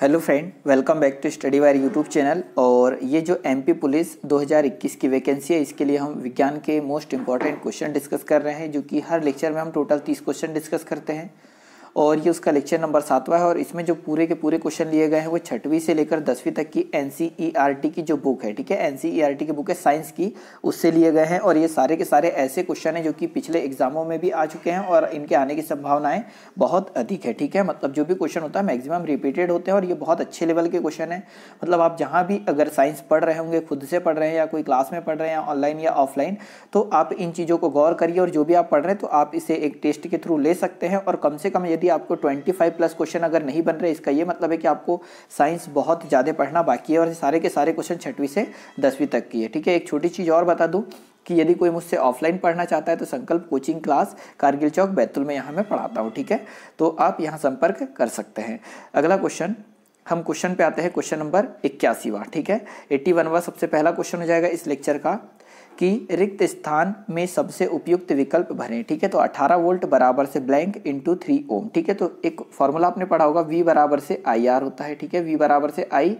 Hello friend, welcome back to Study Wire YouTube channel. और ये जो एमपी पुलिस 2021 की वैकेंसी है, इसके लिए हम विज्ञान के मोस्ट इंपॉर्टेंट क्वेश्चन डिस्कस कर रहे हैं, जो कि हर लेक्चर में हम टोटल 30 क्वेश्चन डिस्कस करते हैं। और ये उसका लेक्चर नंबर 7वां है। और इसमें जो पूरे के पूरे क्वेश्चन लिए गए हैं वो 6वीं से लेकर 10वीं तक की एनसीईआरटी की जो बुक है, ठीक है, एनसीईआरटी की बुक है साइंस की, उससे लिए गए हैं। और ये सारे के सारे ऐसे क्वेश्चन हैं जो कि पिछले एग्जामों में भी आ चुके हैं और इनके आने की संभावनाएं बहुत अधिक है, ठीक है। मतलब जो भी क्वेश्चन होता है मैक्सिमम रिपीटेड होते हैं और ये बहुत अच्छे लेवल के क्वेश्चन है। मतलब आप जहाँ भी अगर साइंस पढ़ रहे होंगे, खुद से पढ़ रहे हैं या कोई क्लास में पढ़ रहे हैं, ऑनलाइन या ऑफलाइन, तो आप इन चीज़ों को गौर करिए। और जो भी आप पढ़ रहे हैं तो आप इसे एक टेस्ट के थ्रू ले सकते हैं। और कम से कम यदि आपको 25 प्लस क्वेश्चन अगर नहीं बन रहे, इसका ये मतलब है कि आपको साइंस बहुत ज़्यादा पढ़ना बाकी है। और सारे के सारे क्वेश्चन 6वीं से 10वीं तक की है, ठीक है। एक छोटी चीज़ और बता दूं कि यदि कोई मुझसे ऑफलाइन पढ़ना चाहता है तो संकल्प कोचिंग क्लास कारगिल चौक बैतूल में यहाँ मैं पढ़ाता हूँ, ठीक है। तो आप यहाँ संपर्क कर सकते हैं। अगला क्वेश्चन, हम क्वेश्चन पे आते हैं, क्वेश्चन नंबर 81वां, ठीक है। 81वां सबसे पहला क्वेश्चन हो जाएगा इस लेक्चर का कि रिक्त स्थान में सबसे उपयुक्त विकल्प भरें, ठीक है। तो 18 वोल्ट बराबर से ब्लैंक इंटू 3 ओम, ठीक है। तो एक फॉर्मूला आपने पढ़ा होगा, V बराबर से आई आर होता है, ठीक है। V बराबर से आई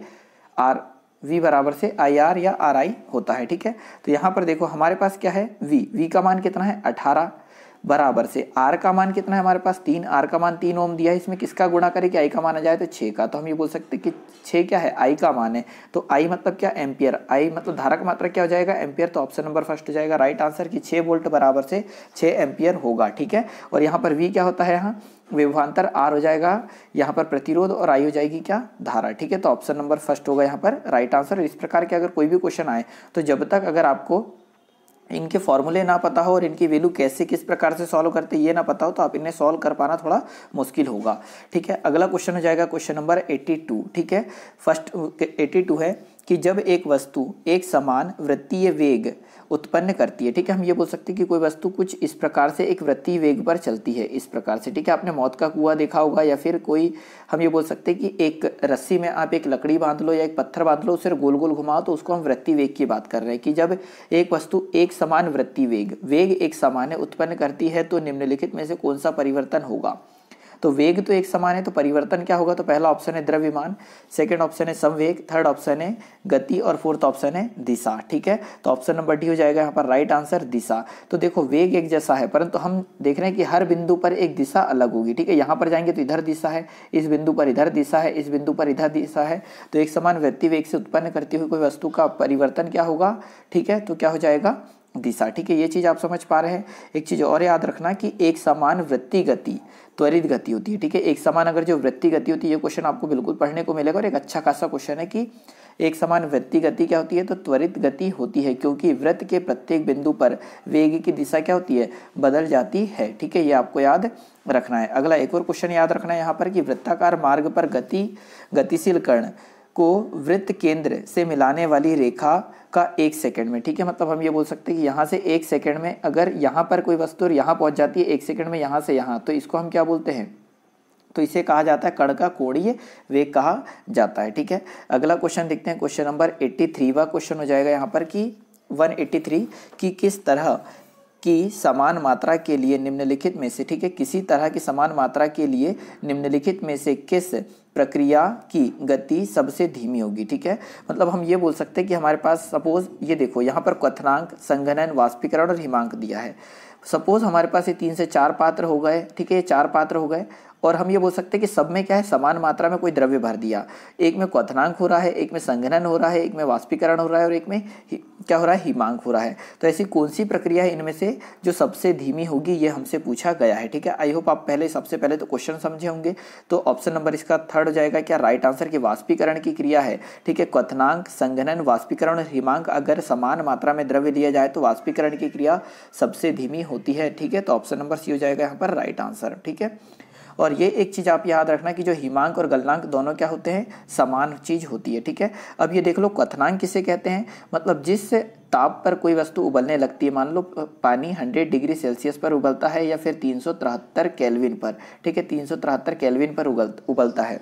आर, V बराबर से आई आर या आर आई होता है, ठीक है। तो यहाँ पर देखो हमारे पास क्या है, V का मान कितना है 18 बराबर से R का मान कितना है हमारे पास 3, R का मान 3 ओम दिया है। इसमें किसका गुणा करें कि I का मान आ जाए तो 6 का। तो हम ये बोल सकते हैं कि 6 क्या है, I का मान है। तो I मतलब क्या, एम्पियर। I मतलब धारा का मात्रा क्या हो जाएगा, एम्पियर। तो ऑप्शन नंबर फर्स्ट हो जाएगा राइट आंसर कि 6 वोल्ट बराबर से 6 एम्पियर होगा, ठीक है। और यहाँ पर V क्या होता है, यहाँ विभवांतर R हो जाएगा, यहाँ पर प्रतिरोध, और I हो जाएगी क्या, धारा, ठीक है। तो ऑप्शन नंबर फर्स्ट होगा यहाँ पर राइट आंसर। इस प्रकार के अगर कोई भी क्वेश्चन आए तो जब तक अगर आपको इनके फॉर्मूले ना पता हो और इनकी वैल्यू कैसे किस प्रकार से सॉल्व करते ये ना पता हो तो आप इन्हें सॉल्व कर पाना थोड़ा मुश्किल होगा, ठीक है। अगला क्वेश्चन हो जाएगा क्वेश्चन नंबर 82, ठीक है। फर्स्ट 82 है कि जब एक वस्तु एक समान वृत्तीय वेग उत्पन्न करती है, ठीक है। हम ये बोल सकते हैं कि कोई वस्तु कुछ इस प्रकार से एक वृत्तीय वेग पर चलती है, इस प्रकार से, ठीक है। आपने मौत का कुआं देखा होगा, या फिर कोई, हम ये बोल सकते हैं कि एक रस्सी में आप एक लकड़ी बांध लो या एक पत्थर बांध लो, उसे गोल गोल घुमाओ, तो उसको हम वृत्तीय वेग की बात कर रहे हैं। कि जब एक वस्तु एक समान वृत्तीय वेग एक समान है उत्पन्न करती है तो निम्नलिखित में से कौन सा परिवर्तन होगा। तो वेग तो एक समान है तो परिवर्तन क्या होगा, तो पहला ऑप्शन है द्रव्यमान, सेकंड ऑप्शन है संवेग, थर्ड ऑप्शन है गति और फोर्थ ऑप्शन है दिशा, ठीक है। तो ऑप्शन नंबर डी हो जाएगा यहाँ पर राइट आंसर दिशा। तो देखो वेग एक जैसा है परंतु हम देख रहे हैं कि हर बिंदु पर एक दिशा अलग होगी, ठीक है। यहाँ पर जाएंगे तो इधर दिशा है, इस बिंदु पर इधर दिशा है, इस बिंदु पर इधर दिशा है। तो एक समान वृत्तीय वेग से उत्पन्न करती हुई कोई वस्तु का परिवर्तन क्या होगा, ठीक है। तो क्या हो जाएगा, दिशा, ठीक है। ये चीज़ आप समझ पा रहे हैं। एक चीज़ और याद रखना कि एक समान वृत्तीय गति त्वरित गति होती है, ठीक है। एक समान अगर जो वृत्तीय गति होती है, ये क्वेश्चन आपको बिल्कुल पढ़ने को मिलेगा और एक अच्छा खासा क्वेश्चन है कि एक समान वृत्तीय गति क्या होती है, तो त्वरित गति होती है, क्योंकि वृत्त के प्रत्येक बिंदु पर वेग की दिशा क्या होती है, बदल जाती है, ठीक है। ये आपको याद रखना है। अगला एक और क्वेश्चन याद रखना है यहाँ पर कि वृत्ताकार मार्ग पर गतिशील कण को वृत्त केंद्र से मिलाने वाली रेखा का 1 सेकंड में, ठीक है। मतलब हम ये बोल सकते हैं कि यहाँ से 1 सेकंड में अगर यहाँ पर कोई वस्तु और यहाँ पहुँच जाती है 1 सेकंड में यहाँ से यहाँ, तो इसको हम क्या बोलते हैं, तो इसे कहा जाता है कण का कोणीय वेग कहा जाता है, ठीक है। अगला क्वेश्चन देखते हैं, क्वेश्चन नंबर 83वां क्वेश्चन हो जाएगा यहाँ पर कि 183 कि किस तरह की समान मात्रा के लिए निम्नलिखित में से, ठीक है, किसी तरह की समान मात्रा के लिए निम्नलिखित में से किस प्रक्रिया की गति सबसे धीमी होगी, ठीक है। मतलब हम ये बोल सकते हैं कि हमारे पास सपोज ये देखो यहाँ पर क्वथनांक, संघनन, वाष्पीकरण और हिमांक दिया है। सपोज हमारे पास ये 3 से 4 पात्र हो गए, ठीक है, ये 4 पात्र हो गए। और हम ये बोल सकते हैं कि सब में क्या है, समान मात्रा में कोई द्रव्य भर दिया। एक में क्वथनांक हो रहा है, एक में संघनन हो रहा है, एक में वाष्पीकरण हो रहा है और एक में क्या हो रहा है, हिमांक हो रहा है। तो ऐसी कौन सी प्रक्रिया है इनमें से जो सबसे धीमी होगी, ये हमसे पूछा गया है, ठीक है। आई होप आप सबसे पहले तो क्वेश्चन समझे होंगे। तो ऑप्शन नंबर इसका थर्ड हो जाएगा क्या, राइट आंसर की वाष्पीकरण की क्रिया है, ठीक है। क्वथनांक, संघनन, वाष्पीकरण और हिमांक अगर समान मात्रा में द्रव्य लिया जाए तो वाष्पीकरण की क्रिया सबसे धीमी होती है, ठीक है। तो ऑप्शन नंबर सी हो जाएगा यहाँ पर राइट आंसर, ठीक है। और ये एक चीज़ आप याद रखना कि जो हिमांक और गलनांक दोनों क्या होते हैं, समान चीज़ होती है, ठीक है। अब ये देख लो क्वथनांक किसे कहते हैं, मतलब जिस ताप पर कोई वस्तु उबलने लगती है, मान लो पानी 100 डिग्री सेल्सियस पर उबलता है या फिर 373 केल्विन पर, ठीक है, 373 केल्विन पर उबलता है।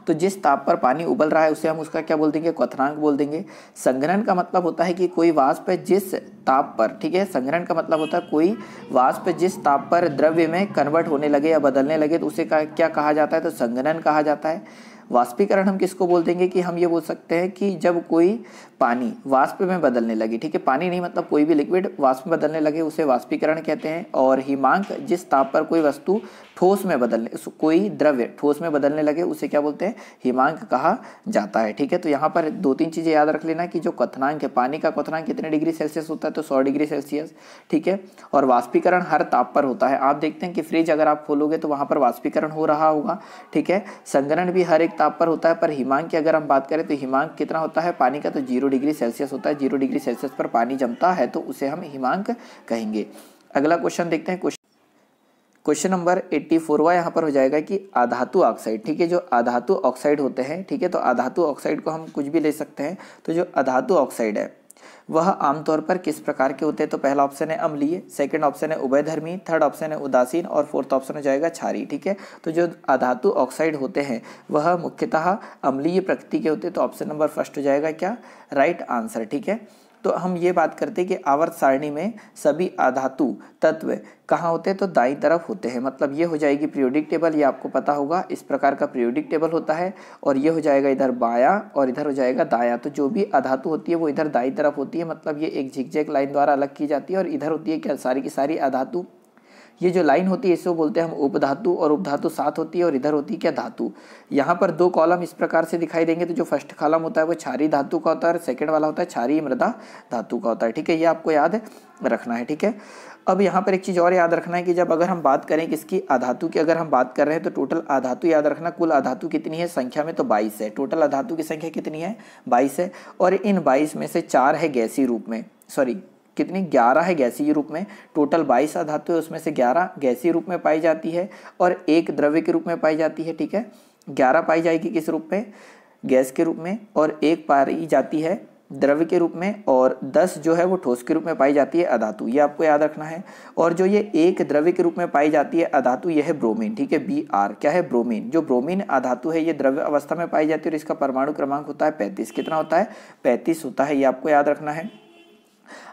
तो जिस ताप पर पानी उबल रहा है उसे हम उसका क्या बोल देंगे, क्वथनांक बोल देंगे। संघनन का मतलब होता है कि कोई वाष्प जिस ताप पर, ठीक है, संघनन का मतलब होता है कोई वाष्प जिस ताप पर द्रव्य में कन्वर्ट होने लगे या बदलने लगे तो उसे क्या कहा जाता है, तो संघनन कहा जाता है। वाष्पीकरण हम किसको बोल देंगे कि हम ये बोल सकते हैं कि जब कोई पानी वाष्प में बदलने लगे, ठीक है, पानी नहीं मतलब कोई भी लिक्विड वाष्प में बदलने लगे उसे वाष्पीकरण कहते हैं। और हिमांक जिस ताप पर कोई वस्तु ठोस में बदलने, कोई द्रव्य ठोस में बदलने लगे उसे क्या बोलते हैं, हिमांक कहा जाता है। ठीक है, तो यहाँ पर 2-3 चीजें याद रख लेना कि जो क्वथनांक है, पानी का क्वथनांक कितने डिग्री सेल्सियस होता है, तो 100 डिग्री सेल्सियस। ठीक है, और वाष्पीकरण हर ताप पर होता है। आप देखते हैं कि फ्रिज अगर आप खोलोगे तो वहां पर वाष्पीकरण हो रहा होगा। ठीक है, संघनन भी हर एक ताप पर होता है, पर हिमांक की अगर हम बात करें तो हिमांक कितना होता है पानी का, तो 0 डिग्री सेल्सियस होता है। 0 डिग्री सेल्सियस पर पानी जमता है तो उसे हम हिमांक कहेंगे। अगला क्वेश्चन देखते हैं। क्वेश्चन नंबर 84वां यहाँ पर हो जाएगा कि अधातु ऑक्साइड, ठीक है, जो अधातु ऑक्साइड होते हैं, ठीक है, तो अधातु ऑक्साइड को हम कुछ भी ले सकते हैं। तो जो अधातु ऑक्साइड है वह आमतौर पर किस प्रकार के होते हैं, तो पहला ऑप्शन है अम्लीय, सेकंड ऑप्शन है उभयधर्मी, थर्ड ऑप्शन है उदासीन और फोर्थ ऑप्शन हो जाएगा क्षारीय। ठीक है, तो जो अधातु ऑक्साइड होते हैं वह मुख्यतः अम्लीय प्रकृति के होते हैं। तो ऑप्शन नंबर फर्स्ट हो जाएगा क्या, राइट आंसर। ठीक है, तो हम ये बात करते हैं कि आवर्त सारणी में सभी अधातु तत्व कहाँ होते हैं, तो दाईं तरफ होते हैं। मतलब ये हो जाएगी पीरियोडिक टेबल, ये आपको पता होगा, इस प्रकार का पीरियोडिक टेबल होता है। और ये हो जाएगा इधर बायां और इधर हो जाएगा दायां। तो जो भी अधातु होती है वो इधर दाईं तरफ होती है, मतलब ये एक झिकझैक लाइन द्वारा अलग की जाती है। और इधर होती है क्या, सारी की सारी अधातु। ये जो लाइन होती है इसको बोलते हैं हम उपधातु, और उपधातु साथ होती है। और इधर होती है क्या, धातु। यहाँ पर 2 कॉलम इस प्रकार से दिखाई देंगे। तो जो फर्स्ट कॉलम होता है वो क्षारीय धातु का होता है और सेकंड वाला होता है क्षारीय मृदा धातु का होता है। ठीक है, ये आपको याद रखना है। ठीक है, अब यहाँ पर एक चीज़ और याद रखना है कि जब अगर हम बात करें किसकी, अधातु की अगर हम बात कर रहे हैं तो टोटल अधातु याद रखना, कुल अधातु कितनी है संख्या में, तो 22 है। टोटल अधातु की संख्या कितनी है, 22 है। और इन 22 में से 4 है गैसीय रूप में, सॉरी कितनी, 11 है गैसीय रूप में। टोटल 22 अधातु है, उसमें से 11 गैसीय रूप में पाई जाती है और 1 द्रव्य के रूप में पाई जाती है। ठीक है, 11 पाई जाएगी किस रूप में, गैस के रूप में, और 1 पाई जाती है द्रव्य के रूप में, और 10 जो है वो ठोस के रूप में पाई जाती है अधातु। ये आपको याद रखना है। और जो ये 1 द्रव्य के रूप में पाई जाती है अधातु, यह है ब्रोमीन। ठीक है, Br क्या है, ब्रोमीन। जो ब्रोमीन अधातु है ये द्रव्य अवस्था में पाई जाती है और इसका परमाणु क्रमांक होता है 35। कितना होता है, 35 होता है। ये आपको याद रखना है।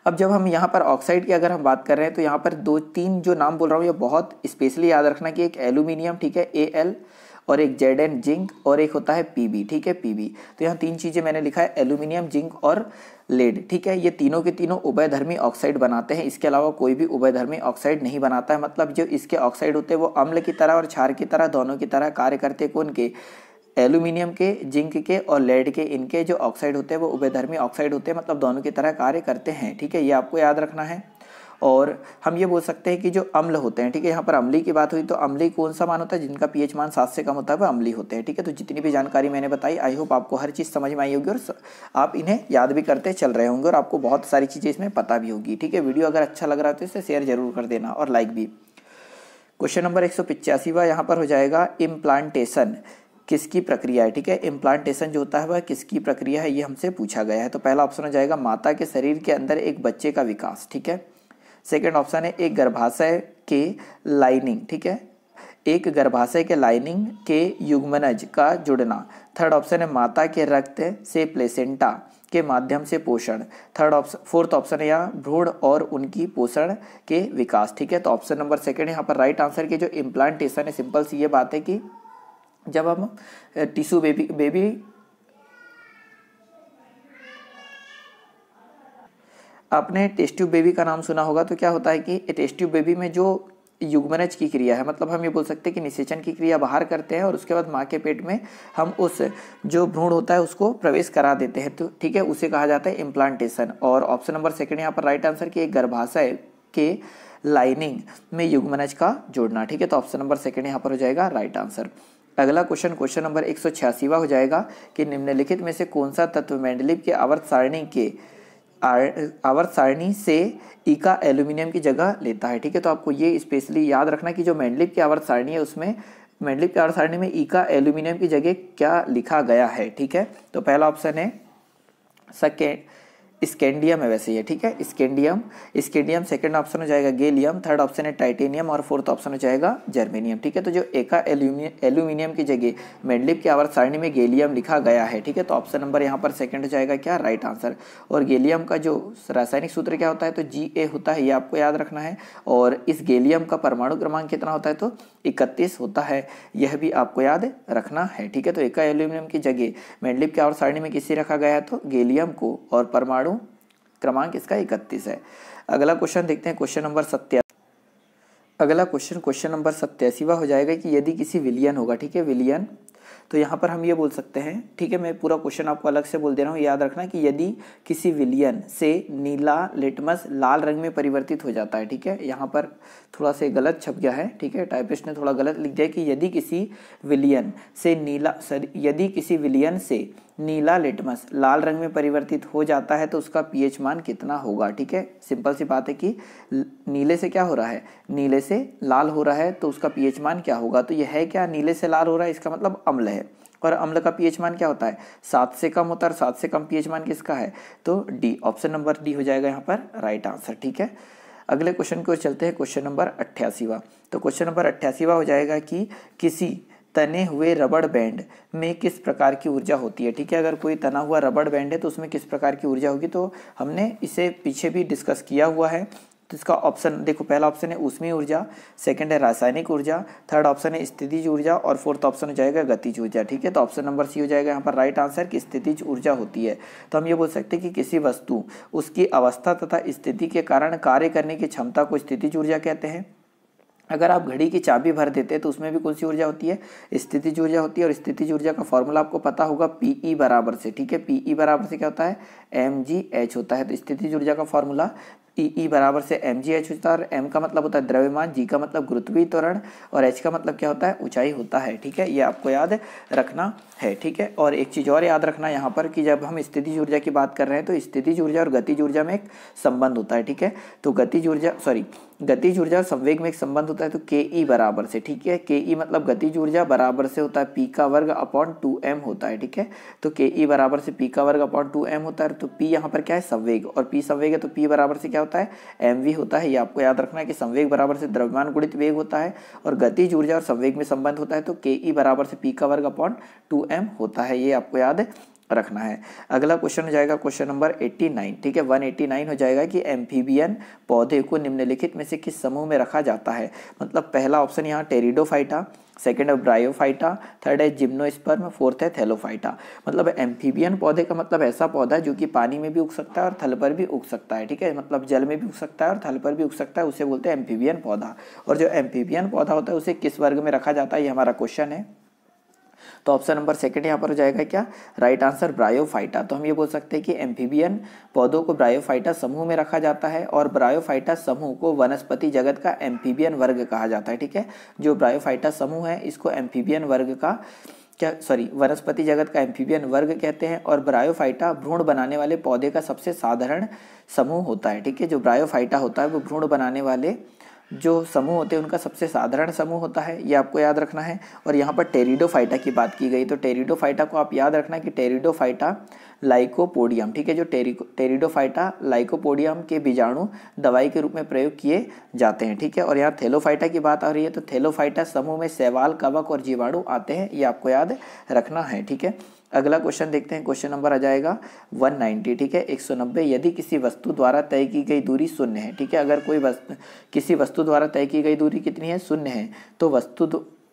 अब जब हम यहाँ पर ऑक्साइड की अगर हम बात कर रहे हैं तो यहाँ पर 2-3 जो नाम बोल रहा हूँ ये बहुत स्पेशली याद रखना कि एक एल्यूमिनियम, ठीक है, Al, और एक Zn जिंक, और एक होता है Pb। ठीक है, Pb। तो यहाँ 3 चीजें मैंने लिखा है, एल्यूमिनियम, जिंक और लेड। ठीक है, ये तीनों के तीनों उभयधर्मी ऑक्साइड बनाते हैं। इसके अलावा कोई भी उभयधर्मी ऑक्साइड नहीं बनाता है। मतलब जो इसके ऑक्साइड होते हैं वो अम्ल की तरह और क्षार की तरह दोनों की तरह कार्य करते हैं। कौन के, एल्यूमिनियम के, जिंक के और लेड के। इनके जो ऑक्साइड होते हैं वो उभयधर्मी ऑक्साइड होते हैं, मतलब दोनों की तरह कार्य करते हैं। ठीक है, ये आपको याद रखना है। और हम ये बोल सकते हैं कि जो अम्ल होते हैं, ठीक है, यहाँ पर अम्ली की बात हुई तो अम्ली कौन सा मान होता है, जिनका पीएच मान 7 से कम होता है वो अम्ली होते हैं। ठीक है, तो जितनी भी जानकारी मैंने बताई आई होप आपको हर चीज़ समझ में आई होगी और आप इन्हें याद भी करते चल रहे होंगे और आपको बहुत सारी चीज़ें इसमें पता भी होगी। ठीक है, वीडियो अगर अच्छा लग रहा है तो इसे शेयर जरूर कर देना और लाइक भी। क्वेश्चन नंबर 185वां यहाँ पर हो जाएगा, इम्प्लांटेशन किसकी प्रक्रिया है। ठीक है, इम्प्लांटेशन जो होता है वह किसकी प्रक्रिया है, ये हमसे पूछा गया है। तो पहला ऑप्शन हो जाएगा माता के शरीर के अंदर एक बच्चे का विकास। ठीक है, सेकंड ऑप्शन है एक गर्भाशय के लाइनिंग, ठीक है, एक गर्भाशय के लाइनिंग के युग्मनज का जुड़ना। थर्ड ऑप्शन है माता के रक्त से प्लेसेंटा के माध्यम से पोषण। फोर्थ ऑप्शन है यहाँ भ्रूण और उनकी पोषण के विकास। ठीक है, तो ऑप्शन नंबर सेकंड यहाँ पर राइट आंसर की जो इम्प्लांटेशन है, सिंपल सी ये बात है कि जब हम टिश्यू बेबी आपने टेस्ट ट्यूब बेबी का नाम सुना होगा, तो क्या होता है कि टेस्ट ट्यूब बेबी में जो युग्मनज की क्रिया है, मतलब हम ये बोल सकते हैं कि निषेचन की क्रिया बाहर करते हैं और उसके बाद माँ के पेट में हम उस जो भ्रूण होता है उसको प्रवेश करा देते हैं। तो ठीक है, उसे कहा जाता है इम्प्लांटेशन। और ऑप्शन नंबर सेकंड यहाँ पर राइट आंसर की एक गर्भाशय के लाइनिंग में युग्मनज का जोड़ना। ठीक है, तो ऑप्शन नंबर सेकंड यहाँ पर हो जाएगा राइट आंसर। अगला क्वेश्चन नंबर 186वां हो जाएगा कि निम्नलिखित में से कौन सा तत्व मेंडलीव के आवर्त सारणी से इका एल्यूमिनियम की जगह लेता है। ठीक है, तो आपको ये स्पेशली याद रखना कि जो मेंडलीव की आवर्त सारणी है उसमें मेंडलीव की आवर्त सारणी में इका एल्यूमिनियम की जगह क्या लिखा गया है। ठीक है, तो पहला ऑप्शन है स्कैंडियम है, वैसे ये ठीक है, स्कैंडियम। सेकंड ऑप्शन हो जाएगा गैलियम, थर्ड ऑप्शन है टाइटेनियम और फोर्थ ऑप्शन हो जाएगा जर्मेनियम। ठीक है, तो जो एका एल्यूमिनियम की जगह मेंडलीव की आवर्त सारणी में गैलियम लिखा गया है। ठीक है, तो ऑप्शन नंबर यहाँ पर सेकंड हो जाएगा क्या, राइट आंसर। और गैलियम का जो रासायनिक सूत्र क्या होता है, तो Ga होता है, ये आपको याद रखना है। और इस गैलियम का परमाणु क्रमांक कितना होता है, तो 31 होता है, यह भी आपको याद रखना है। ठीक है, तो एका एल्यूमिनियम की जगह मेंडलीव की आवर्त सारणी में किसे रखा गया है, तो गैलियम को, और परमाणु क्रमांक इसका 31 है। अगला क्वेश्चन देखते हैं, क्वेश्चन नंबर 87। अगला क्वेश्चन नंबर 87वां हो जाएगा कि यदि किसी विलियन होगा, ठीक है, विलियन, तो यहाँ पर हम ये बोल सकते हैं, ठीक है, मैं पूरा क्वेश्चन आपको अलग से बोल दे रहा हूँ, याद रखना कि यदि किसी विलियन से नीला लिटमस लाल रंग में परिवर्तित हो जाता है, ठीक है, यहाँ पर थोड़ा सा गलत छप गया है, ठीक है, टाइपिस्ट ने थोड़ा गलत लिख दिया कि यदि किसी विलियन से नीला लिटमस लाल रंग में परिवर्तित हो जाता है तो उसका पीएच मान कितना होगा। ठीक है, सिंपल सी बात है कि नीले से क्या हो रहा है, नीले से लाल हो रहा है, तो उसका पीएच मान क्या होगा। तो यह है क्या, नीले से लाल हो रहा है, इसका मतलब अम्ल है, और अम्ल का पीएच मान क्या होता है, 7 से कम होता है, और 7 से कम पीएच मान किसका है, तो डी, ऑप्शन नंबर डी हो जाएगा यहाँ पर राइट आंसर। ठीक है, अगले क्वेश्चन को चलते हैं, क्वेश्चन नंबर 88वां। तो क्वेश्चन नंबर 88वां हो जाएगा कि किसी तने हुए रबड़ बैंड में किस प्रकार की ऊर्जा होती है। ठीक है, अगर कोई तना हुआ रबड़ बैंड है तो उसमें किस प्रकार की ऊर्जा होगी, तो हमने इसे पीछे भी डिस्कस किया हुआ है। तो इसका ऑप्शन देखो, पहला ऑप्शन है ऊष्मीय ऊर्जा, सेकंड है रासायनिक ऊर्जा, थर्ड ऑप्शन है स्थितिज ऊर्जा, और फोर्थ ऑप्शन हो जाएगा गतिज ऊर्जा। ठीक है, तो ऑप्शन नंबर सी हो जाएगा यहाँ पर राइट आंसर कि स्थितिज ऊर्जा होती है। तो हम ये बोल सकते हैं कि किसी वस्तु उसकी अवस्था तथा स्थिति के कारण कार्य करने की क्षमता को स्थितिज ऊर्जा कहते हैं। अगर आप घड़ी की चाबी भर देते हैं तो उसमें भी कौन सी ऊर्जा होती है, स्थितिज ऊर्जा होती है, और स्थितिज ऊर्जा का फॉर्मूला आपको पता होगा पीई बराबर से। ठीक है, पीई बराबर से क्या होता है, mgh होता है। तो स्थितिज ऊर्जा का फॉर्मूला ई बराबर से mgh होता है, और m का मतलब होता है द्रव्यमान, g का मतलब गुरुत्वीय त्वरण, और h का मतलब क्या होता है, ऊंचाई होता है। ठीक है, ये आपको याद रखना है। ठीक है, और एक चीज़ और याद रखना यहाँ पर कि जब हम स्थितिज ऊर्जा की बात कर रहे हैं तो स्थितिज ऊर्जा और गतिज ऊर्जा में एक संबंध होता है। ठीक है, तो गतिज ऊर्जा और संवेग में एक संबंध होता है, तो ke बराबर से, ठीक है, ke मतलब गतिज ऊर्जा बराबर से होता है p का वर्ग अपॉन 2m होता है। ठीक है, तो ke बराबर से p का वर्ग अपॉन 2m होता है। तो p यहाँ पर क्या है, संवेग, और p संवेग है तो p बराबर से क्या होता है, mv होता है। ये आपको याद रखना है कि संवेग बराबर से द्रव्यमान गुणित वेग होता है, और गतिज ऊर्जा और संवेग में संबंध होता है, तो ke बराबर से p का वर्ग अपॉन 2m होता है। ये आपको याद रखना है। अगला क्वेश्चन हो जाएगा क्वेश्चन नंबर 89। ठीक है, 189 हो जाएगा कि एम्फीबियन पौधे को निम्नलिखित में से किस समूह में रखा जाता है। मतलब पहला ऑप्शन यहाँ टेरिडोफाइटा, सेकंड है ब्रायोफाइटा, थर्ड है जिम्नोस्पर्म, फोर्थ है थैलोफाइटा। मतलब एम्फीबियन पौधे का मतलब ऐसा पौधा है जो कि पानी में भी उग सकता है और थल पर भी उग सकता है। ठीक है, मतलब जल में भी उग सकता है और थल पर भी उग सकता है, उसे बोलते हैं एम्फीबियन पौधा। और जो एम्फीबियन पौधा होता है उसे किस वर्ग में रखा जाता है, ये हमारा क्वेश्चन है। तो ऑप्शन नंबर सेकंड यहाँ पर हो जाएगा क्या, राइट आंसर ब्रायोफाइटा। तो हम ये बोल सकते हैं कि एम्फीबियन पौधों को ब्रायोफाइटा समूह में रखा जाता है, और ब्रायोफाइटा समूह को वनस्पति जगत का एम्फीबियन वर्ग कहा जाता है। ठीक है, जो ब्रायोफाइटा समूह है इसको एम्फीबियन वर्ग का वनस्पति जगत का एम्फीबियन वर्ग कहते हैं। और ब्रायोफाइटा भ्रूण बनाने वाले पौधे का सबसे साधारण समूह होता है। ठीक है, जो ब्रायोफाइटा होता है वो भ्रूण बनाने वाले जो समूह होते हैं उनका सबसे साधारण समूह होता है, ये आपको याद रखना है। और यहाँ पर टेरिडोफाइटा की बात की गई, तो टेरिडोफाइटा को आप याद रखना कि टेरिडोफाइटा लाइकोपोडियम, ठीक है, जो टेरिडोफाइटा लाइकोपोडियम के बीजाणु दवाई के रूप में प्रयोग किए जाते हैं। ठीक है, और यहाँ थैलोफाइटा की बात आ रही है, तो थैलोफाइटा समूह में शैवाल, कवक और जीवाणु आते हैं, ये आपको याद रखना है। ठीक है, अगला क्वेश्चन देखते हैं, क्वेश्चन नंबर आ जाएगा 190। ठीक है, 190, यदि किसी वस्तु द्वारा तय की गई दूरी शून्य है। ठीक है, अगर किसी वस्तु द्वारा तय की गई दूरी कितनी है, शून्य है, तो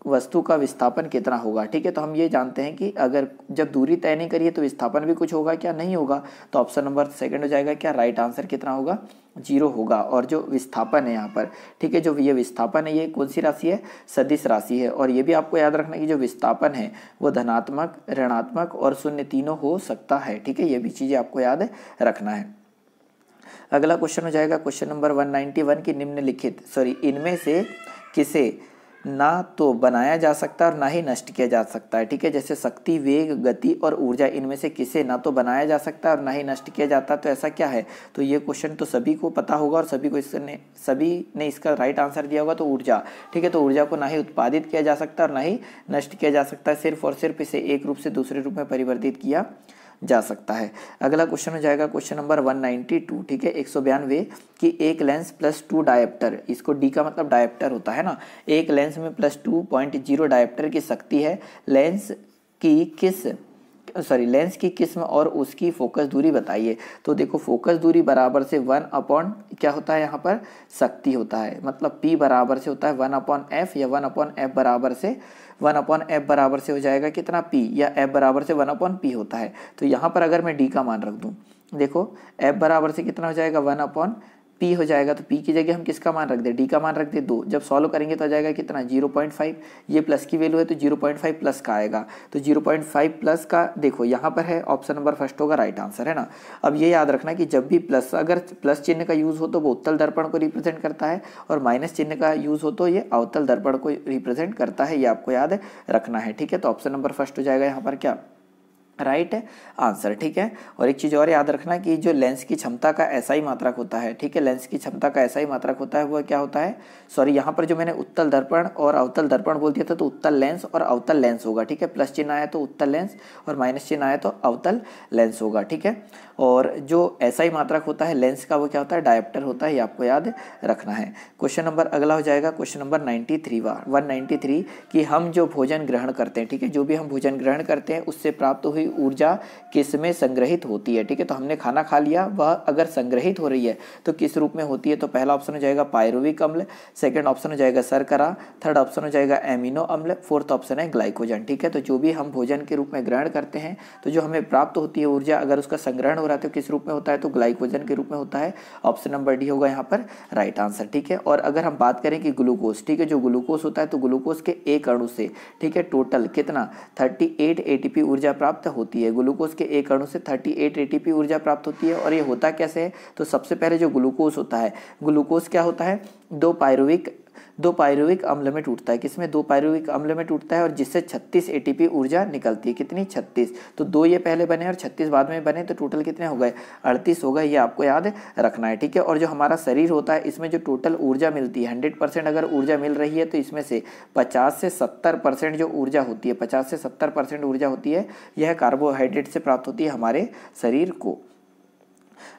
वस्तु का विस्थापन कितना होगा। ठीक है, तो हम ये जानते हैं कि अगर जब दूरी तय नहीं करी है तो विस्थापन भी कुछ होगा क्या, नहीं होगा। तो ऑप्शन नंबर सेकंड हो जाएगा क्या, राइट आंसर कितना होगा, 0 होगा। और जो विस्थापन है यहाँ पर, ठीक है, जो ये विस्थापन है ये कौन सी राशि है, सदिश राशि है। और ये भी आपको याद रखना कि जो विस्थापन है वो धनात्मक, ऋणात्मक और शून्य तीनों हो सकता है। ठीक है, ये भी चीज़ें आपको याद रखना है। अगला क्वेश्चन हो जाएगा क्वेश्चन नंबर 191 की इनमें से किसे ना तो बनाया जा सकता और ना ही नष्ट किया जा सकता है। ठीक है, जैसे शक्ति, वेग, गति और ऊर्जा, इनमें से किसे ना तो बनाया जा सकता है और ना ही नष्ट किया जाता, तो ऐसा क्या है। तो ये क्वेश्चन तो सभी को पता होगा और सभी ने इसका राइट आंसर दिया होगा, तो ऊर्जा। ठीक है, तो ऊर्जा को ना ही उत्पादित किया जा सकता और ना ही नष्ट किया जा सकता है, सिर्फ और सिर्फ इसे एक रूप से दूसरे रूप में परिवर्तित किया जा सकता है। अगला क्वेश्चन हो जाएगा क्वेश्चन नंबर 192। ठीक है, 192 कि एक लेंस प्लस 2 डायप्टर, इसको डी का मतलब डायप्टर होता है ना, एक लेंस में प्लस 2.0 डायप्टर की शक्ति है, लेंस की किस लेंस की किस्म और उसकी फोकस दूरी बताइए। तो देखो फोकस दूरी बराबर से 1 अपॉन क्या होता है यहाँ पर शक्ति होता है, मतलब P बराबर से होता है 1 अपॉन एफ या 1 अपॉन एफ बराबर से 1 अपॉन एफ बराबर से हो जाएगा कितना P, या F बराबर से 1 अपॉन P होता है। तो यहाँ पर अगर मैं D का मान रख दूँ, देखो F बराबर से कितना हो जाएगा 1 अपॉन P हो जाएगा। तो P की जगह हम किसका मान रख दे, D का मान रख दे 2। जब सॉल्व करेंगे तो आ जाएगा कितना 0.5, ये प्लस की वैल्यू है तो 0.5 प्लस का आएगा। तो 0.5 प्लस का देखो यहाँ पर है, ऑप्शन नंबर फर्स्ट होगा राइट आंसर, है ना। अब ये याद रखना कि जब भी प्लस, अगर प्लस चिन्ह का यूज़ हो तो वो उत्तल दर्पण को रिप्रेजेंट करता है, और माइनस चिन्ह का यूज़ हो तो ये अवतल दर्पण को रिप्रेजेंट करता है, ये आपको याद रखना है, ठीक है। तो ऑप्शन नंबर फर्स्ट हो जाएगा यहाँ पर क्या, राइट आंसर, ठीक है। और एक चीज़ और याद रखना कि जो लेंस की क्षमता का SI मात्रक होता है, ठीक है, लेंस की क्षमता का SI मात्रक होता है वो क्या होता है, सॉरी यहाँ पर जो मैंने उत्तल दर्पण और अवतल दर्पण बोल दिया था, तो उत्तल लेंस और अवतल लेंस होगा, ठीक है। प्लस चिन्ह आया तो उत्तल लेंस और माइनस चिन्ह आया तो अवतल लेंस होगा, ठीक है। और जो SI मात्रक होता है लेंस का वो क्या होता है, डायोप्टर होता है, ये आपको याद रखना है। क्वेश्चन नंबर अगला हो जाएगा क्वेश्चन नंबर 193 कि हम जो भोजन ग्रहण करते हैं, ठीक है, जो भी हम भोजन ग्रहण करते हैं उससे प्राप्त हुई ऊर्जा किस में संग्रहित होती है, ठीक है। तो हमने खाना खा लिया, वह अगर संग्रहित हो रही है तो किस रूप में होती है। तो पहला ऑप्शन हो जाएगा पायरुविक अम्ल, सेकंड ऑप्शन हो जाएगा शर्करा, थर्ड ऑप्शन हो जाएगा एमिनो अम्ल, फोर्थ ऑप्शन है ग्लाइकोजन, ठीक है। तो जो भी हम भोजन के रूप में ग्रहण करते हैं तो जो हमें प्राप्त होती है ऊर्जा, अगर उसका संग्रहण हो रहा है तो किस रूप में होता है, तो ग्लाइकोजन के रूप में होता है। ऑप्शन नंबर डी होगा यहाँ पर राइट आंसर, ठीक है। और अगर हम बात करें कि ग्लूकोज, ठीक है, जो ग्लूकोज होता है तो ग्लूकोज के एक अणु से, ठीक है, टोटल कितना 38 ATP ऊर्जा प्राप्त होती है। ग्लूकोज के एक अणु से 38 ATP ऊर्जा प्राप्त होती है। और ये होता कैसे है, तो सबसे पहले जो ग्लूकोज होता है, ग्लूकोज क्या होता है, दो पायरुविक अम्ल में टूटता है। किसमें, 2 पायरुविक अम्ल में टूटता है, और जिससे 36 ATP ऊर्जा निकलती है। कितनी, 36। तो 2 ये पहले बने और 36 बाद में बने, तो टोटल कितने हो गए, 38 हो गए, ये आपको याद रखना है, ठीक है। और जो हमारा शरीर होता है इसमें जो टोटल ऊर्जा मिलती है 100% अगर ऊर्जा मिल रही है तो इसमें से 50 से 70% जो ऊर्जा होती है, 50 से 70% ऊर्जा होती है, यह कार्बोहाइड्रेट से प्राप्त होती है हमारे शरीर को।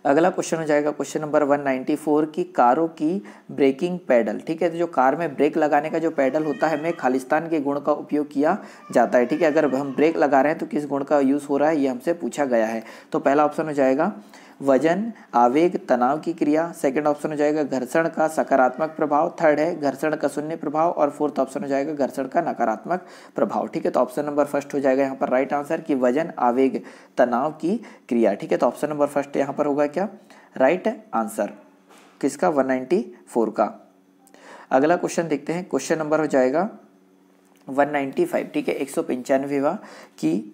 अगला क्वेश्चन हो जाएगा क्वेश्चन नंबर 194 की कारों की ब्रेकिंग पैडल, ठीक है। तो जो कार में ब्रेक लगाने का जो पैडल होता है में खालिस्तान के गुण का उपयोग किया जाता है, ठीक है। अगर हम ब्रेक लगा रहे हैं तो किस गुण का यूज़ हो रहा है, ये हमसे पूछा गया है। तो पहला ऑप्शन हो जाएगा वजन, आवेग, तनाव की क्रिया, सेकंड ऑप्शन हो जाएगा घर्षण का सकारात्मक प्रभाव, थर्ड है घर्षण का शून्य प्रभाव, और फोर्थ ऑप्शन हो जाएगा घर्षण का नकारात्मक प्रभाव, ठीक है। तो ऑप्शन नंबर फर्स्ट हो जाएगा यहाँ पर राइट आंसर कि वजन, आवेग, तनाव की क्रिया, ठीक है। तो ऑप्शन नंबर फर्स्ट यहाँ पर होगा क्या, राइट आंसर किसका, 194 का। अगला क्वेश्चन देखते हैं, क्वेश्चन नंबर हो जाएगा 195, ठीक है, 195वां कि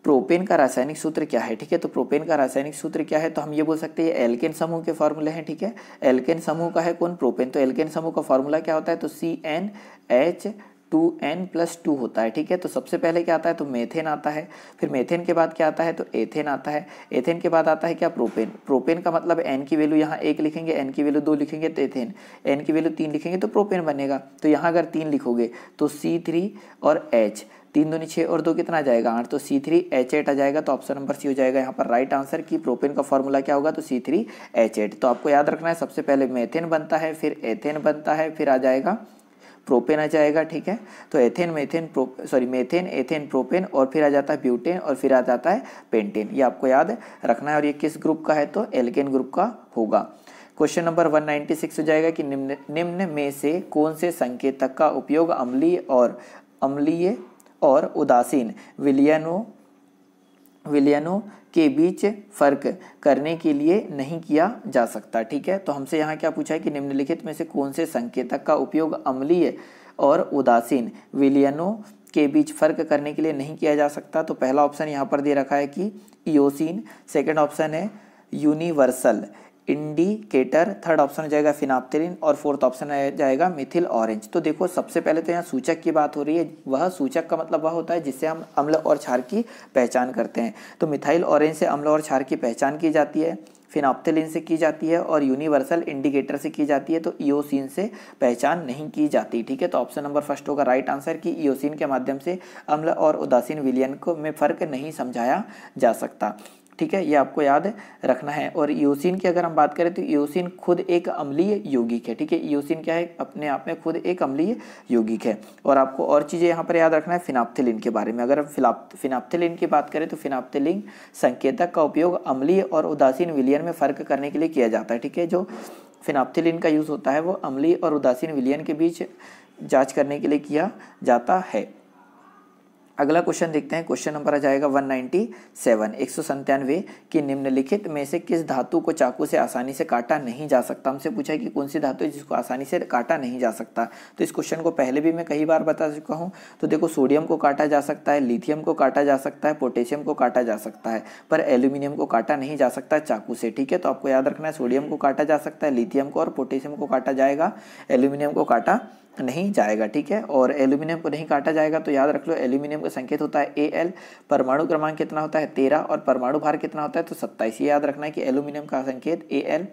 प्रोपेन का रासायनिक सूत्र क्या है, ठीक है। तो प्रोपेन का रासायनिक सूत्र क्या है, तो हम ये बोल सकते हैं एल्केन समूह के फॉर्मूले हैं, ठीक है। एल्केन समूह का है कौन, प्रोपेन। तो एल्केन समूह का फॉर्मूला क्या होता है, तो CnH2n+2 होता है, ठीक है। तो सबसे पहले क्या आता है, तो मेथेन आता है, फिर मेथेन के बाद क्या आता है, तो एथेन आता है, एथेन के बाद आता है क्या, प्रोपेन। प्रोपेन का मतलब n की वैल्यू यहाँ 1 लिखेंगे, n की वैल्यू 2 लिखेंगे तो एथेन, n की वैल्यू 3 लिखेंगे तो प्रोपेन बनेगा। तो यहाँ अगर 3 लिखोगे तो C3 और H, 3 दूनी 6 और 2 कितना आ जाएगा 8, तो C3H8 आ जाएगा। तो ऑप्शन नंबर सी हो जाएगा यहाँ पर राइट आंसर कि प्रोपेन का फॉर्मूला क्या होगा, तो C3H8। तो आपको याद रखना है सबसे पहले मेथेन बनता है, फिर एथेन बनता है, फिर आ जाएगा प्रोपेन आ जाएगा, ठीक है। तो मेथेन एथेन प्रोपेन, और फिर आ जाता है ब्यूटेन, और फिर आ जाता है पेंटेन, ये आपको याद रखना है। और ये किस ग्रुप का है, तो एल्केन ग्रुप का होगा। क्वेश्चन नंबर 196 हो जाएगा कि निम्न में से कौन से संकेतक का उपयोग अम्लीय और उदासीन विलयनों के बीच फर्क करने के लिए नहीं किया जा सकता, ठीक है। तो हमसे यहाँ क्या पूछा है कि निम्नलिखित में से कौन से संकेतक का उपयोग अम्लीय और उदासीन विलयनों के बीच फर्क करने के लिए नहीं किया जा सकता। तो पहला ऑप्शन यहाँ पर दे रखा है कि इयोसिन, सेकंड ऑप्शन है यूनिवर्सल इंडिकेटर, थर्ड ऑप्शन हो जाएगा फिनाप्थेलिन, और फोर्थ ऑप्शन आ जाएगा मिथिल ऑरेंज। तो देखो सबसे पहले तो यहाँ सूचक की बात हो रही है, वह सूचक का मतलब वह होता है जिससे हम अम्ल और क्षार की पहचान करते हैं। तो मिथाइल ऑरेंज से अम्ल और क्षार की पहचान की जाती है, फिनाप्थेलिन से की जाती है, और यूनिवर्सल इंडिकेटर से की जाती है। तो इयोसिन से पहचान नहीं की जाती, ठीक है। तो ऑप्शन नंबर फर्स्ट होगा राइट आंसर कि इयोसिन के माध्यम से अम्ल और उदासीन विलयन को में फर्क नहीं समझाया जा सकता। ठीक है, ये आपको याद रखना है। और इयोसिन की अगर हम बात करें तो इयोसिन खुद एक अम्लीय यौगिक है। ठीक है, इयोसिन क्या है, अपने आप में खुद एक अम्लीय यौगिक है। और आपको और चीज़ें यहाँ पर याद रखना है फिनाप्थेलिन के बारे में। अगर हम फिनाप्थेलिन की बात करें तो फिनाप्थेलिन संकेतक का उपयोग अम्लीय और उदासीन विलयन में फ़र्क करने के लिए किया जाता है। ठीक है, जो फिनाप्थेलिन का यूज़ होता है वो अम्लीय और उदासीन विलयन के बीच जाँच करने के लिए किया जाता है। अगला क्वेश्चन देखते हैं। क्वेश्चन नंबर आ जाएगा 197 197 कि निम्नलिखित में से किस धातु को चाकू से आसानी से काटा नहीं जा सकता। हमसे पूछा है कि कौन सी धातु है जिसको आसानी से काटा नहीं जा सकता। तो इस क्वेश्चन को पहले भी मैं कई बार बता चुका हूँ। तो देखो, सोडियम को काटा जा सकता है, लिथियम को काटा जा सकता है, पोटेशियम को काटा जा सकता है, पर एल्यूमिनियम को काटा नहीं जा सकता चाकू से। ठीक है, तो आपको याद रखना है सोडियम को काटा जा सकता है, लिथियम को और पोटेशियम को काटा जाएगा, एल्यूमिनियम को काटा नहीं जाएगा। ठीक है, और एल्यूमिनियम को नहीं काटा जाएगा तो याद रख लो एल्यूमिनियम का संकेत होता है Al, परमाणु क्रमांक कितना होता है 13 और परमाणु भार कितना होता है तो 27। ये याद रखना है कि एल्यूमिनियम का संकेत Al,